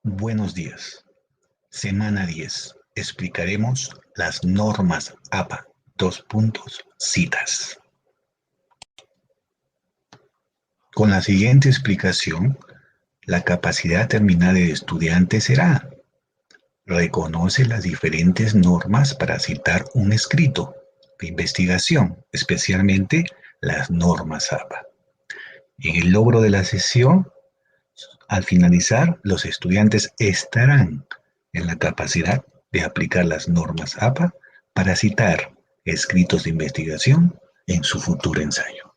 Buenos días. Semana 10. Explicaremos las normas APA. Citas. Con la siguiente explicación, la capacidad terminal del estudiante será: reconoce las diferentes normas para citar un escrito de investigación, especialmente las normas APA. En el logro de la sesión, al finalizar, los estudiantes estarán en la capacidad de aplicar las normas APA para citar escritos de investigación en su futuro ensayo.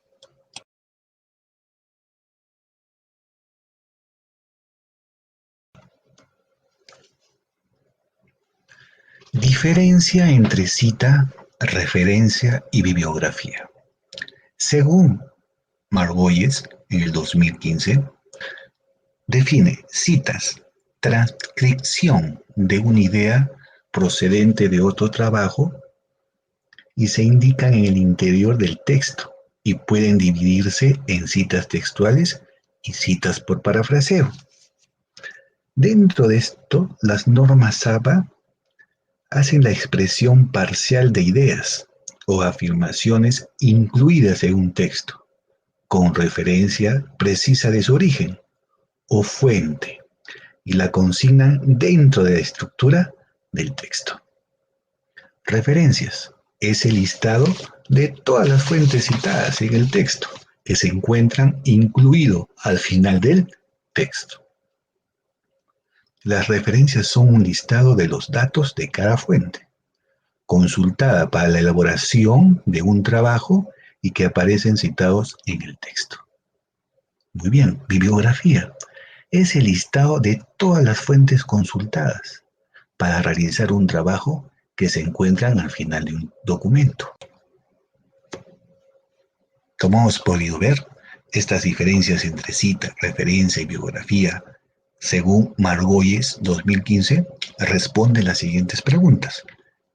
Diferencia entre cita, referencia y bibliografía. Según Margolles, en el 2015, define citas: transcripción de una idea procedente de otro trabajo y se indican en el interior del texto y pueden dividirse en citas textuales y citas por parafraseo. Dentro de esto, las normas APA hacen la expresión parcial de ideas o afirmaciones incluidas en un texto, con referencia precisa de su origen o fuente, y la consignan dentro de la estructura del texto. Referencias es el listado de todas las fuentes citadas en el texto que se encuentran incluido al final del texto. Las referencias son un listado de los datos de cada fuente, consultada para la elaboración de un trabajo y que aparecen citados en el texto. Muy bien, bibliografía es el listado de todas las fuentes consultadas para realizar un trabajo que se encuentran al final de un documento. Como hemos podido ver, estas diferencias entre cita, referencia y bibliografía, según Margolles 2015, responden las siguientes preguntas: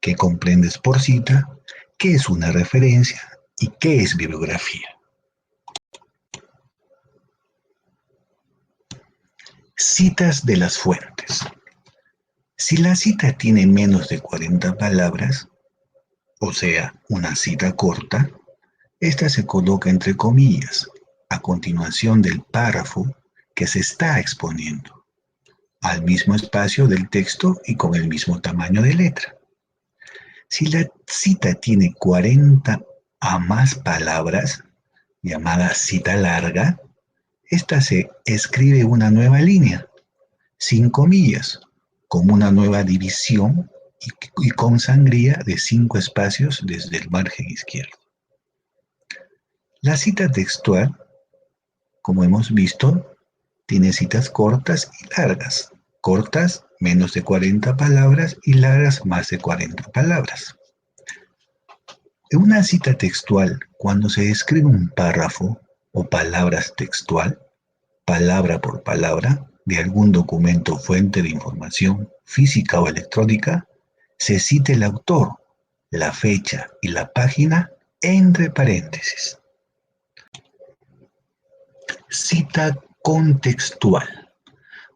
¿qué comprendes por cita? ¿Qué es una referencia? ¿Y qué es bibliografía? Citas de las fuentes. Si la cita tiene menos de 40 palabras, o sea, una cita corta, esta se coloca entre comillas, a continuación del párrafo que se está exponiendo, al mismo espacio del texto y con el mismo tamaño de letra. Si la cita tiene 40 a más palabras, llamada cita larga, esta se escribe una nueva línea, sin comillas, como una nueva división y con sangría de 5 espacios desde el margen izquierdo. La cita textual, como hemos visto, tiene citas cortas y largas. Cortas, menos de 40 palabras, y largas, más de 40 palabras. En una cita textual, cuando se describe un párrafo o palabras textual, palabra por palabra, de algún documento o fuente de información física o electrónica, se cita el autor, la fecha y la página entre paréntesis. Cita contextual.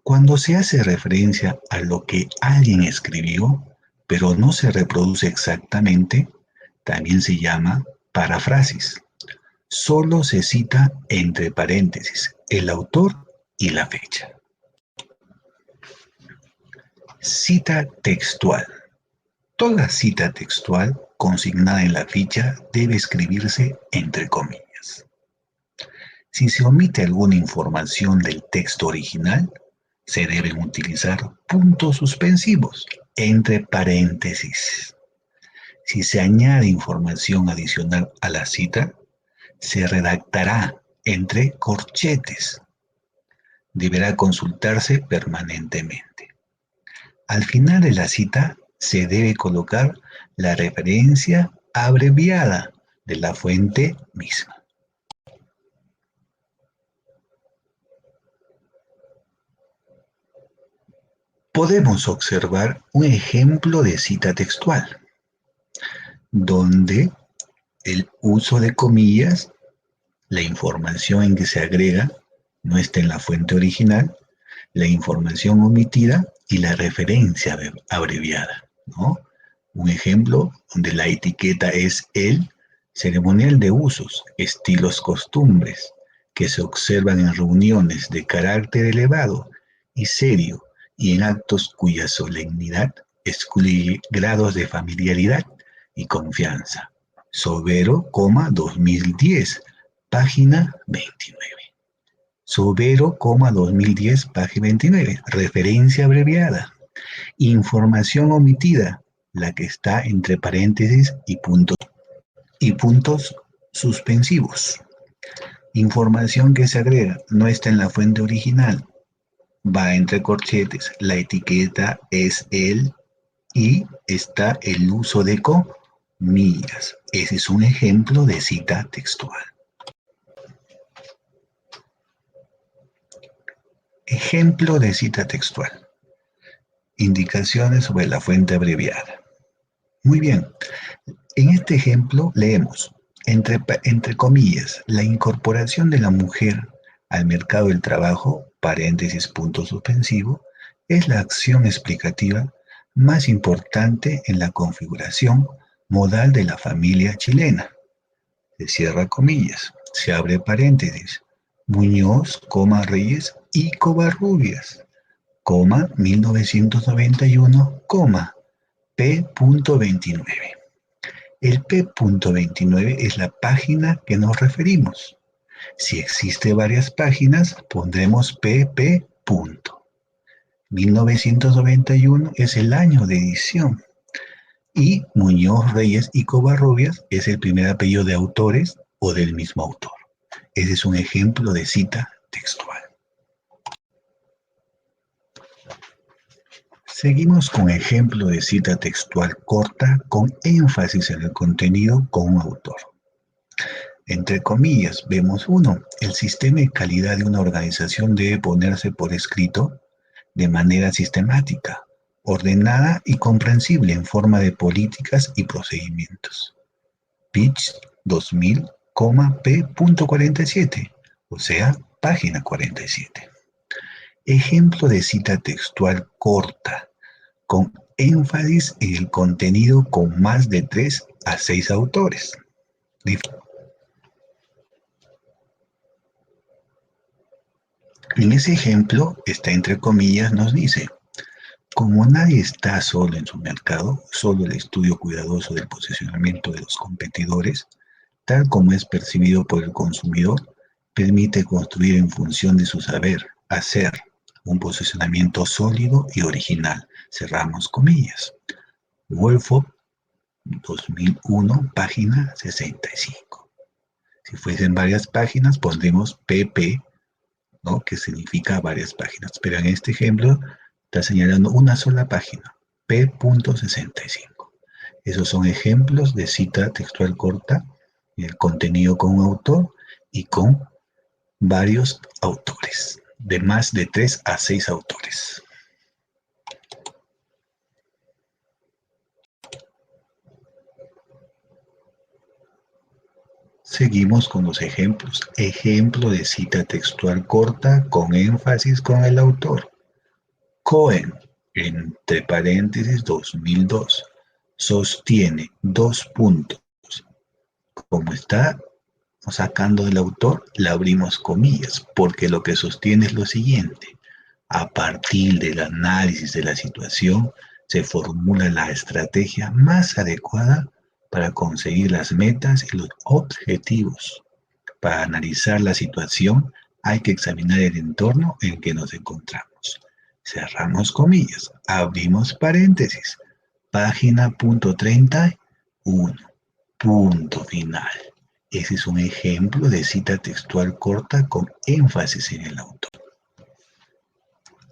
Cuando se hace referencia a lo que alguien escribió, pero no se reproduce exactamente, también se llama paráfrasis. Solo se cita entre paréntesis el autor y la fecha. Cita textual. Toda cita textual consignada en la ficha debe escribirse entre comillas. Si se omite alguna información del texto original, se deben utilizar puntos suspensivos entre paréntesis. Si se añade información adicional a la cita, se redactará entre corchetes. Deberá consultarse permanentemente. Al final de la cita, se debe colocar la referencia abreviada de la fuente misma. Podemos observar un ejemplo de cita textual, donde el uso de comillas, la información en que se agrega, no está en la fuente original, la información omitida y la referencia abreviada, ¿no? Un ejemplo donde la etiqueta es el ceremonial de usos, estilos, costumbres, que se observan en reuniones de carácter elevado y serio y en actos cuya solemnidad excluye grados de familiaridad y confianza. Sobero, 2010, página 29. Sobero, 2010, página 29. Referencia abreviada. Información omitida, la que está entre paréntesis y puntos suspensivos. Información que se agrega no está en la fuente original, va entre corchetes, la etiqueta es el y está el uso de comillas. Ese es un ejemplo de cita textual. Ejemplo de cita textual. Indicaciones sobre la fuente abreviada. Muy bien. En este ejemplo leemos, entre comillas, la incorporación de la mujer al mercado del trabajo, paréntesis, punto suspensivo, es la acción explicativa más importante en la configuración modal de la familia chilena. Se cierra comillas, se abre paréntesis, Muñoz, Reyes y Covarrubias, 1991, P.29. El P.29 es la página que nos referimos. Si existe varias páginas, pondremos PP. 1991 es el año de edición. Y Muñoz, Reyes y Covarrubias es el primer apellido de autores o del mismo autor. Ese es un ejemplo de cita textual. Seguimos con ejemplo de cita textual corta con énfasis en el contenido con un autor. Entre comillas, vemos uno, el sistema y calidad de una organización debe ponerse por escrito de manera sistemática, ordenada y comprensible en forma de políticas y procedimientos. Pitch 2000, P.47, o sea, página 47. Ejemplo de cita textual corta, con énfasis en el contenido con más de 3 a 6 autores. En ese ejemplo, está entre comillas, nos dice, como nadie está solo en su mercado, solo el estudio cuidadoso del posicionamiento de los competidores, tal como es percibido por el consumidor, permite construir en función de su saber, hacer, un posicionamiento sólido y original. Cerramos comillas. Wolfo, 2001, página 65. Si fuesen varias páginas, pondremos PP, ¿no? Que significa varias páginas. Pero en este ejemplo está señalando una sola página, P.65. Esos son ejemplos de cita textual corta, el contenido con un autor y con varios autores, de más de 3 a 6 autores. Seguimos con los ejemplos. Ejemplo de cita textual corta con énfasis con el autor. Cohen, entre paréntesis 2002, sostiene dos puntos. Como está sacando del autor, le abrimos comillas, porque lo que sostiene es lo siguiente. A partir del análisis de la situación, se formula la estrategia más adecuada para conseguir las metas y los objetivos. Para analizar la situación, hay que examinar el entorno en que nos encontramos. Cerramos comillas, abrimos paréntesis, página .31, punto final. Ese es un ejemplo de cita textual corta con énfasis en el autor.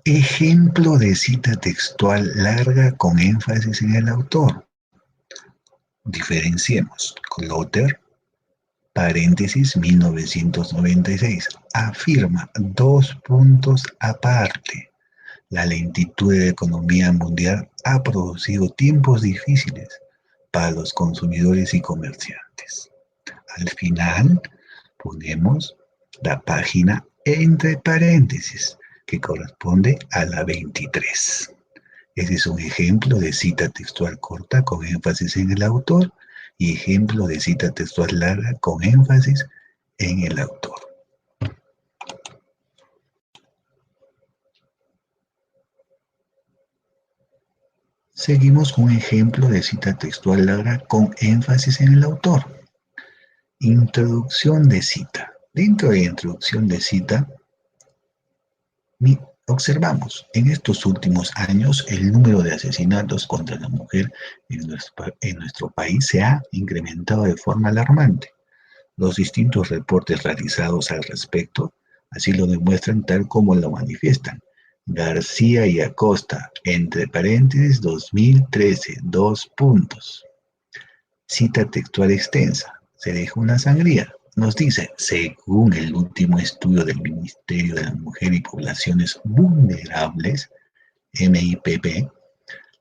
Ejemplo de cita textual larga con énfasis en el autor. Diferenciemos. Clotter, paréntesis 1996, afirma dos puntos aparte. La lentitud de la economía mundial ha producido tiempos difíciles para los consumidores y comerciantes. Al final ponemos la página entre paréntesis, que corresponde a la 23. Ese es un ejemplo de cita textual corta con énfasis en el autor y ejemplo de cita textual larga con énfasis en el autor. Seguimos con un ejemplo de cita textual larga con énfasis en el autor. Introducción de cita. Dentro de la introducción de cita, observamos en estos últimos años el número de asesinatos contra la mujer en nuestro país se ha incrementado de forma alarmante. Los distintos reportes realizados al respecto así lo demuestran tal como lo manifiestan. García y Acosta, entre paréntesis, 2013, 2 puntos. Cita textual extensa. Se deja una sangría. Nos dice, según el último estudio del Ministerio de la Mujer y Poblaciones Vulnerables, MIPP,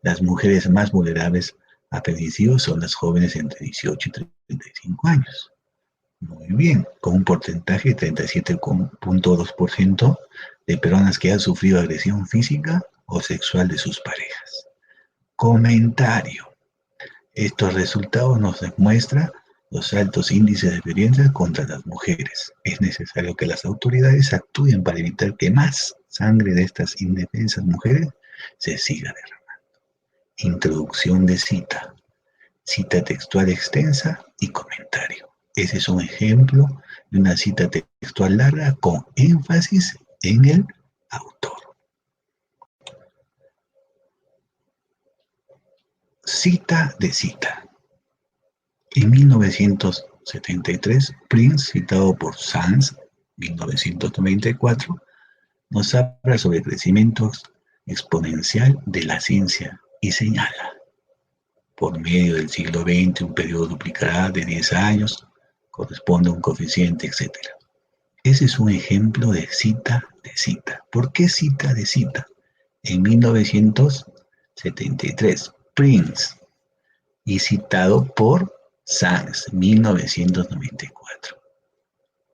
las mujeres más vulnerables a femicidios son las jóvenes entre 18 y 35 años. Muy bien, con un porcentaje de 37.2% de personas que han sufrido agresión física o sexual de sus parejas. Comentario. Estos resultados nos demuestran los altos índices de violencia contra las mujeres. Es necesario que las autoridades actúen para evitar que más sangre de estas indefensas mujeres se siga derramando. Introducción de cita. Cita textual extensa y comentario. Ese es un ejemplo de una cita textual larga con énfasis en el autor. Cita de cita. En 1973, Prince, citado por Sanz, 1994, nos habla sobre el crecimiento exponencial de la ciencia y señala, por medio del siglo XX, un periodo duplicará de 10 años, corresponde a un coeficiente, etc. Ese es un ejemplo de cita de cita. ¿Por qué cita de cita? En 1973, Prince, y citado por Sanz, 1994.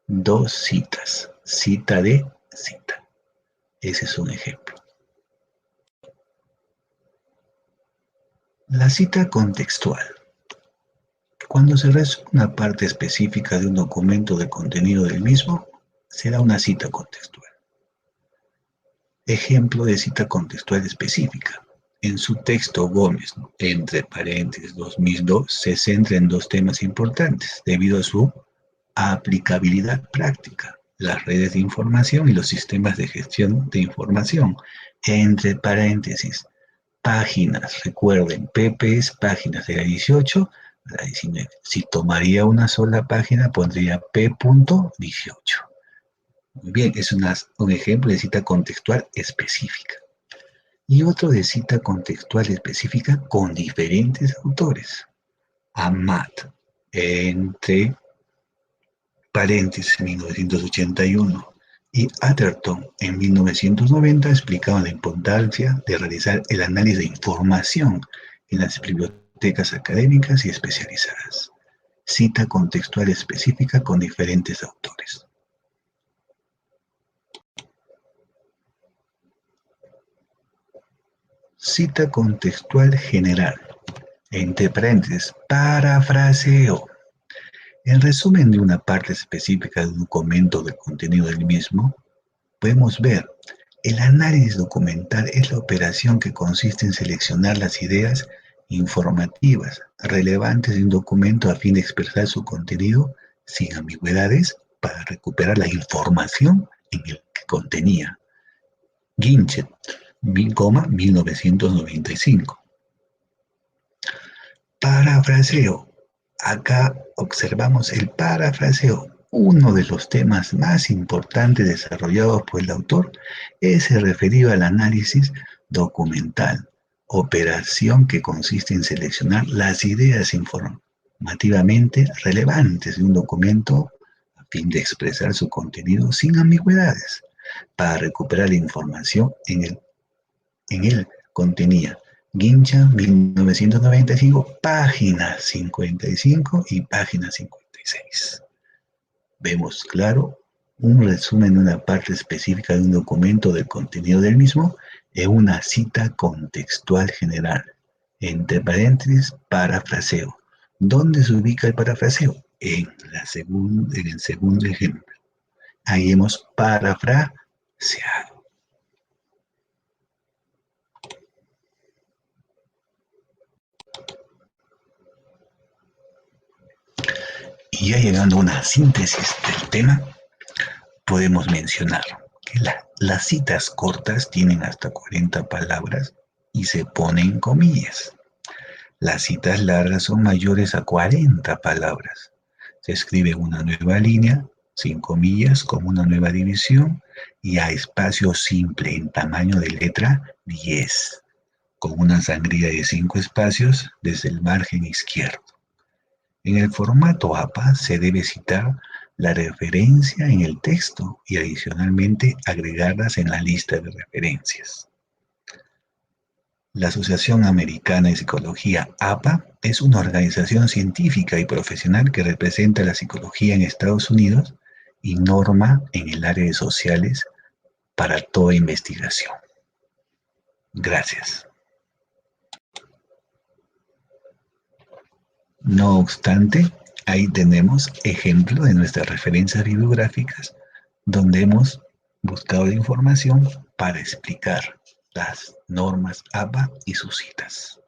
Dos citas, cita de cita. Ese es un ejemplo. La cita contextual. Cuando se resume una parte específica de un documento del contenido del mismo, se da una cita contextual. Ejemplo de cita contextual específica. En su texto, Gómez, entre paréntesis 2002, se centra en dos temas importantes debido a su aplicabilidad práctica: las redes de información y los sistemas de gestión de información. Entre paréntesis, páginas, recuerden, PP es páginas de la 18 a la 19. Si tomaría una sola página, pondría P.18. Muy bien, es un ejemplo de cita contextual específica. Y otro de cita contextual específica con diferentes autores. Amat, entre paréntesis, 1981, y Atherton, en 1990, explicaban la importancia de realizar el análisis de información en las bibliotecas académicas y especializadas. Cita contextual específica con diferentes autores. Cita contextual general, entre paréntesis, parafraseo. En resumen de una parte específica de un documento del contenido del mismo, podemos ver, el análisis documental es la operación que consiste en seleccionar las ideas informativas relevantes de un documento a fin de expresar su contenido sin ambigüedades para recuperar la información en el que contenía. Ginchet, 1995. Parafraseo. Acá observamos el parafraseo. Uno de los temas más importantes desarrollados por el autor es el referido al análisis documental, operación que consiste en seleccionar las ideas informativamente relevantes de un documento a fin de expresar su contenido sin ambigüedades, para recuperar la información en él contenía. Guincha, 1995, página 55 y página 56. Vemos claro Un resumen de una parte específica de un documento del contenido del mismo es una cita contextual general. Entre paréntesis, parafraseo. ¿Dónde se ubica el parafraseo? En el segundo ejemplo. Ahí hemos parafraseado. Y ya llegando a una síntesis del tema, podemos mencionar que las citas cortas tienen hasta 40 palabras y se ponen comillas. Las citas largas son mayores a 40 palabras. Se escribe una nueva línea, sin comillas, como una nueva división, y a espacio simple en tamaño de letra 10, con una sangría de 5 espacios desde el margen izquierdo. En el formato APA se debe citar la referencia en el texto y adicionalmente agregarlas en la lista de referencias. La Asociación Americana de Psicología, APA, es una organización científica y profesional que representa la psicología en Estados Unidos y norma en el área de sociales para toda investigación. Gracias. No obstante, ahí tenemos ejemplo de nuestras referencias bibliográficas donde hemos buscado la información para explicar las normas APA y sus citas.